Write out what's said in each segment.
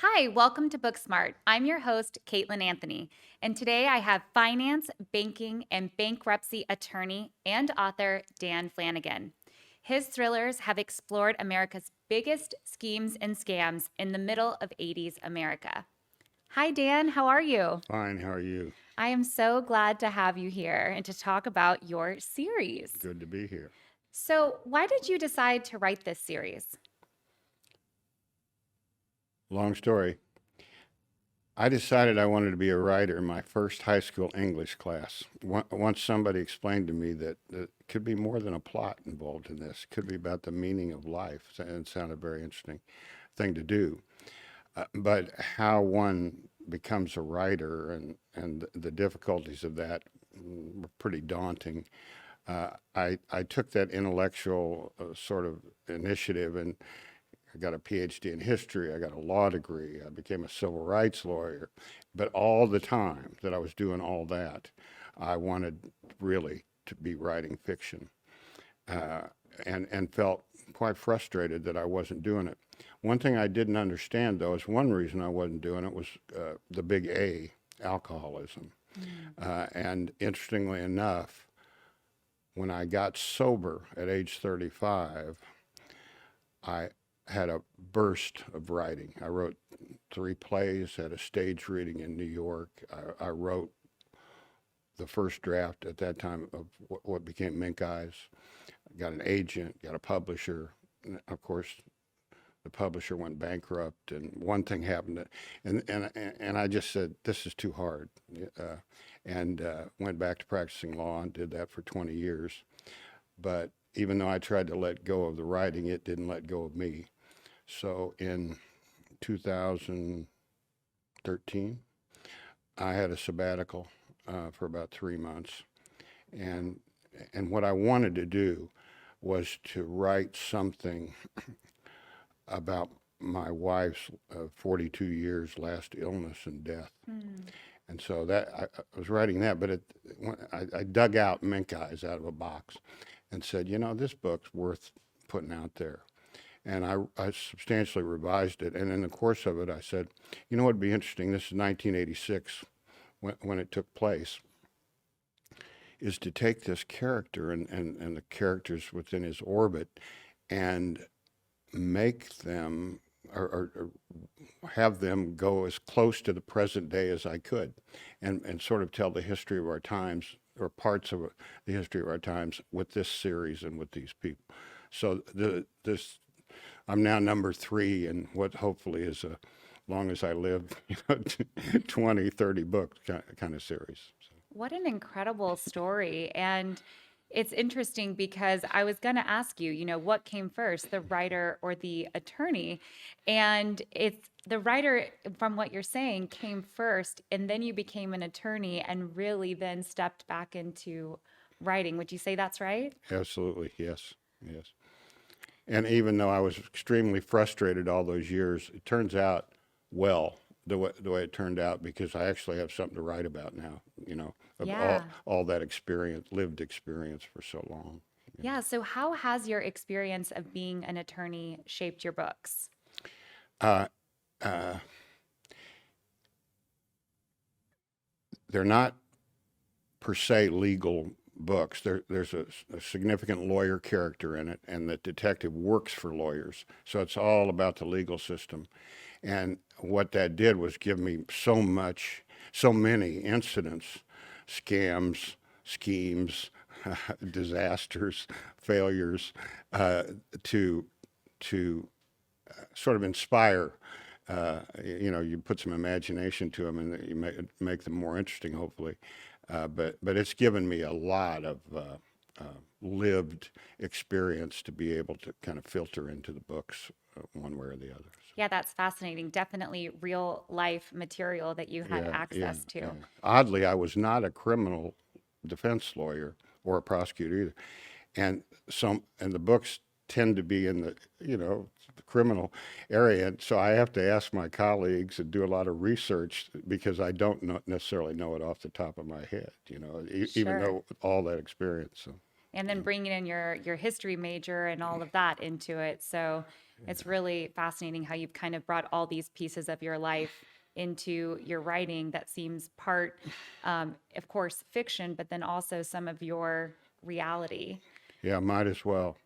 Hi, welcome to Booksmart. I'm your host, Caitlin Anthony, and today I have finance, banking, and bankruptcy attorney and author Dan Flanigan. His thrillers have explored America's biggest schemes and scams in the middle of 80s America. Hi, Dan. How are you? Fine, how are you? I am so glad to have you here and to talk about your series. Good to be here. So, why did you decide to write this series? Long story. I decided I wanted to be a writer in my first high school English class. Once somebody explained to me that there could be more than a plot involved in this. It could be about the meaning of life, and it sounded a very interesting thing to do. But how one becomes a writer and the difficulties of that were pretty daunting. I took that intellectual sort of initiative and I got a PhD in history. I got a law degree. I became a civil rights lawyer. But all the time that I was doing all that, I wanted really to be writing fiction uh, and felt quite frustrated that I wasn't doing it. One thing I didn't understand, though, is one reason I wasn't doing it was the big A, alcoholism. And interestingly enough, when I got sober at age 35, I had a burst of writing. I wrote 3 plays, had a stage reading in New York. I wrote the first draft at that time of what became Mink Eyes. Got an agent, got a publisher. Of course, the publisher went bankrupt, and one thing happened, and I just said, "This is too hard," and went back to practicing law and did that for 20 years. But even though I tried to let go of the writing, it didn't let go of me. So in 2013, I had a sabbatical for about 3 months, and what I wanted to do was to write something about my wife's 42 years last illness and death. Hmm. And so that I was writing that, but I dug out Mink Eyes out of a box and said, this book's worth putting out there. And I substantially revised it. And in the course of it, I said, what'd be interesting? This is 1986 when it took place, is to take this character and the characters within his orbit and make them or have them go as close to the present day as I could and sort of tell the history of our times or parts of the history of our times with this series and with these people. So this I'm now number 3 in what hopefully is a long as I live, 20, 30 book kind of series. So, What an incredible story. And it's interesting because I was going to ask you, what came first, the writer or the attorney? And it's the writer, from what you're saying, came first, and then you became an attorney and really then stepped back into writing. Would you say that's right? absolutely, yes, yes. And even though I was extremely frustrated all those years, it turns out well the way it turned out because I actually have something to write about now, of Yeah. all that experience, lived experience for so long. Yeah. So, how has your experience of being an attorney shaped your books? Uh, uh, they're not per se legal books. There's a significant lawyer character in it, and the detective works for lawyers. So it's all about the legal system. And what that did was give me so many incidents, scams, schemes, disasters, failures, uh, to to sort of inspire. You put some imagination to them, and you make them more interesting, hopefully. But it's given me a lot of lived experience to be able to kind of filter into the books one way or the other. Yeah, that's fascinating. Definitely real life material that you had Yeah, yeah, access yeah. to. Oddly, I was not a criminal defense lawyer or a prosecutor either, and the books tend to be in the criminal area, and so I have to ask my colleagues and do a lot of research because I don't necessarily know it off the top of my head. Even Sure. though all that experience. So And then bringing in your history major and all of that into it. So It's really fascinating how you've kind of brought all these pieces of your life into your writing that seems part, of course, fiction, but then also some of your reality. Yeah, might as well.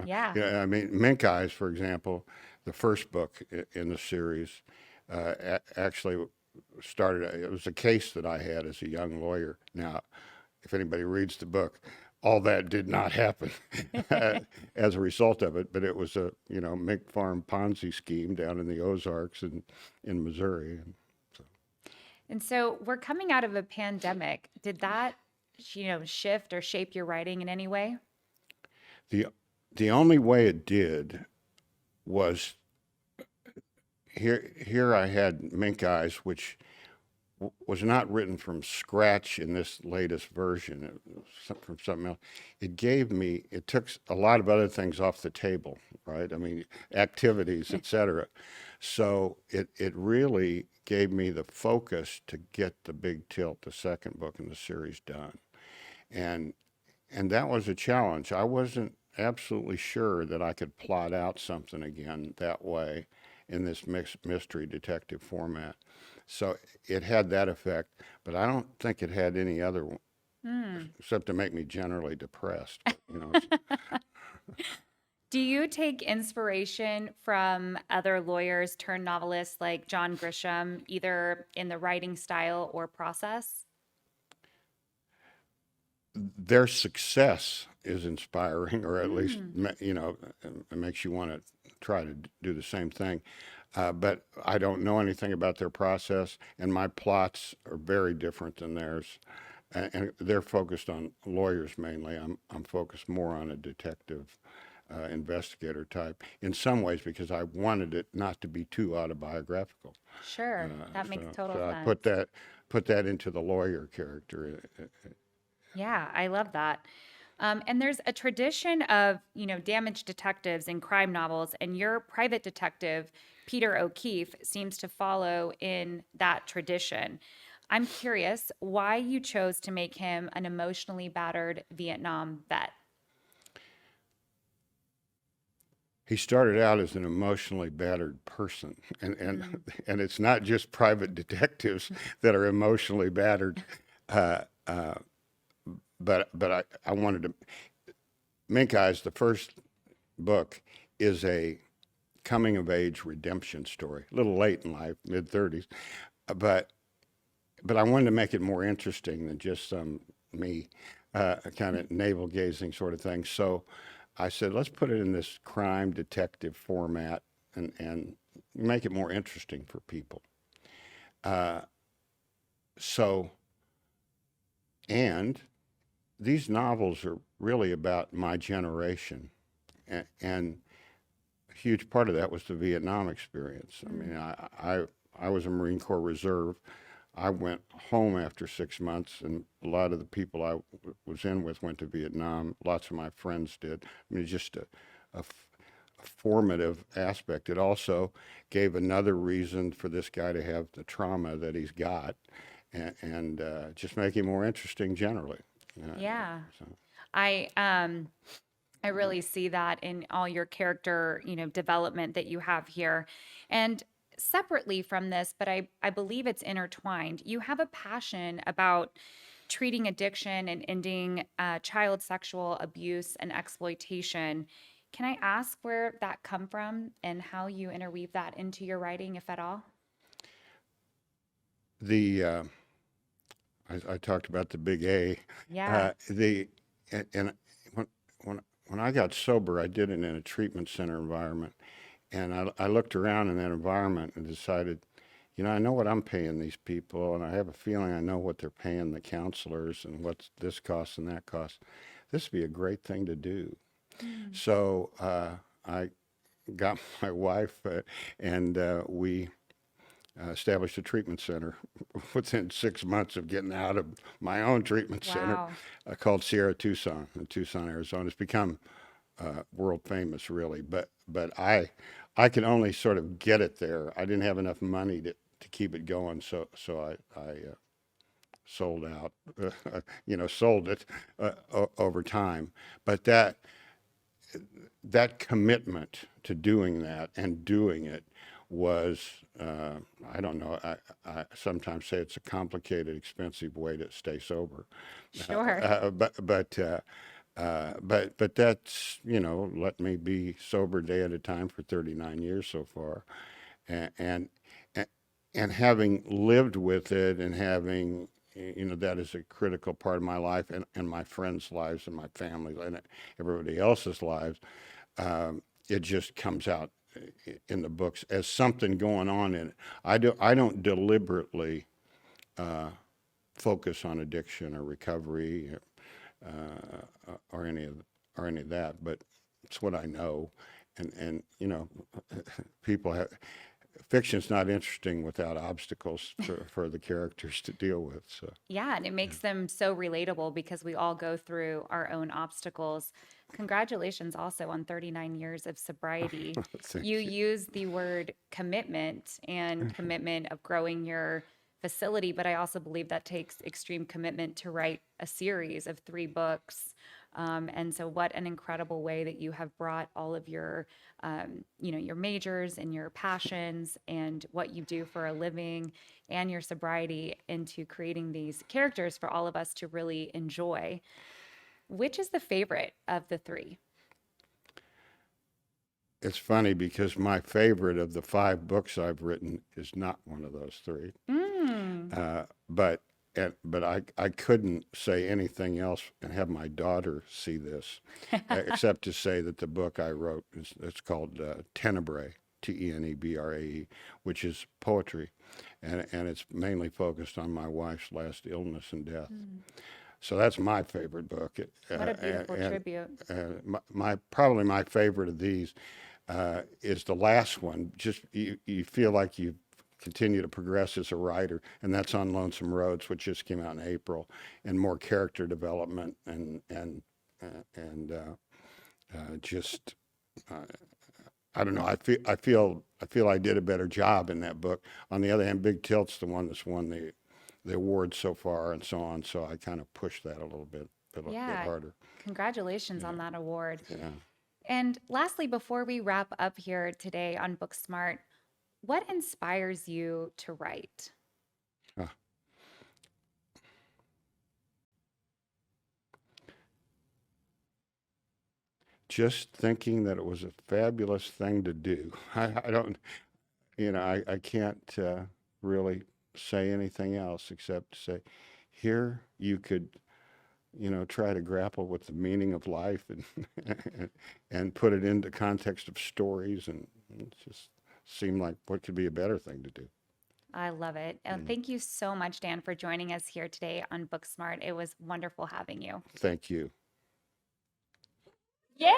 Yeah. Yeah, I mean, Mink Eyes, for example, the first book in the series, actually started. It was a case that I had as a young lawyer. Now, if anybody reads the book, all that did not happen as a result of it, but it was a mink farm Ponzi scheme down in the Ozarks and in Missouri. And so And so we're coming out of a pandemic. Did that, shift or shape your writing in any way? the the only way it did was here I had Mink Eyes, which was not written from scratch in this latest version. It was from something else. It took a lot of other things off the table, right? I mean, activities, etc. So it really gave me the focus to get the Big Tilt, the second book in the series, done. And and that was a challenge. I wasn't absolutely sure that I could plot out something again that way in this mixed mystery detective format. So it had that effect, but I don't think it had any other one, Hmm. except to make me generally depressed. Do you take inspiration from other lawyers turned novelists like John Grisham, either in the writing style or process? Their success is inspiring, or at least Hmm. it makes you want to try to do the same thing. But I don't know anything about their process, and my plots are very different than theirs. And they're focused on lawyers mainly. I'm focused more on a detective, investigator type in some ways because I wanted it not to be too autobiographical. Uh, Sure, that makes total so I sense. put that into the lawyer character. Yeah, I love that. And there's a tradition of, damaged detectives in crime novels, and your private detective, Peter O'Keefe, seems to follow in that tradition. I'm curious why you chose to make him an emotionally battered Vietnam vet. He started out as an emotionally battered person, Mm. and it's not just private detectives that are emotionally battered. Uh, uh, but I wanted to. Mink Eyes, the first book, is a coming of age redemption story. A little late in life, mid 30s, but I wanted to make it more interesting than just some me kind of navel gazing sort of thing. So I said, let's put it in this crime detective format and make it more interesting for people. Uh, so, and these novels are really about my generation. And a huge part of that was the Vietnam experience. I Mm. mean, I was a Marine Corps Reserve. I went home after 6 months, and a lot of the people was in with went to Vietnam. Lots of my friends did. I mean, just a formative aspect. It also gave another reason for this guy to have the trauma that he's got, and just make him more interesting generally. Uh, Yeah. so. I really see that in all your character, development that you have here. And separately from this, but I believe it's intertwined, you have a passion about treating addiction and ending child sexual abuse and exploitation. Can I ask where that come from and how you interweave that into your writing, if at all? The I talked about the big A. Yeah. The and when when I got sober, I did it in a treatment center environment, and I looked around in that environment and decided, I know what I'm paying these people, and I have a feeling I know what they're paying the counselors and what this costs and that costs. This would be a great thing to do. Mm. So I got my wife, and we established a treatment center within 6 months of getting out of my own treatment center Wow. called Sierra Tucson in Tucson, Arizona. It's become world famous, really. But I could only sort of get it there. I didn't have enough money to keep it going, so I sold out, sold it over time. But that commitment to doing that and doing it was, I don't know, I sometimes say it's a complicated, expensive way to stay sober. Sure. But that's, let me be sober day at a time for 39 years so far. And, and, and having lived with it and having, that is a critical part of my life and my friends' lives and my family and everybody else's lives, it just comes out in the books as something going on in it. I don't deliberately focus on addiction or recovery or any of that, but it's what I know, and people have fiction's not interesting without obstacles for the characters to deal with. So Yeah, and it makes them so relatable because we all go through our own obstacles. Congratulations also on 39 years of sobriety. You thank you. use the word commitment and commitment of growing your facility, but I also believe that takes extreme commitment to write a series of 3 books. And so, what an incredible way that you have brought all of your, your majors and your passions and what you do for a living and your sobriety into creating these characters for all of us to really enjoy. Which is the favorite of the 3? It's funny because my favorite of the 5 books I've written is not one of those 3. Mm. But I couldn't say anything else and have my daughter see this, except to say that the book I wrote it's called Tenebrae, Tenebrae, which is poetry, and it's mainly focused on my wife's last illness and death. Mm. So that's my favorite book. What a beautiful tribute. My probably my favorite of these is the last one. Just you feel like you continue to progress as a writer, and that's on Lonesome Roads, which just came out in April, and more character development and just I don't know. I feel I did a better job in that book. On the other hand, Big Tilt's the one that's won the awards so far and so on. So I kind of pushed that a bit Yeah. harder. Congratulations Yeah, on that award. yeah. And lastly, before we wrap up here today on Booksmart, what inspires you to write? Uh, just thinking that it was a fabulous thing to do. I don't, I can't really say anything else except to say, here you could, try to grapple with the meaning of life and put it into context of stories, and it just seemed like what could be a better thing to do. I love it. And Mm. thank you so much, Dan, for joining us here today on Booksmart. It was wonderful having you. Thank you. Yay!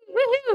Woohoo!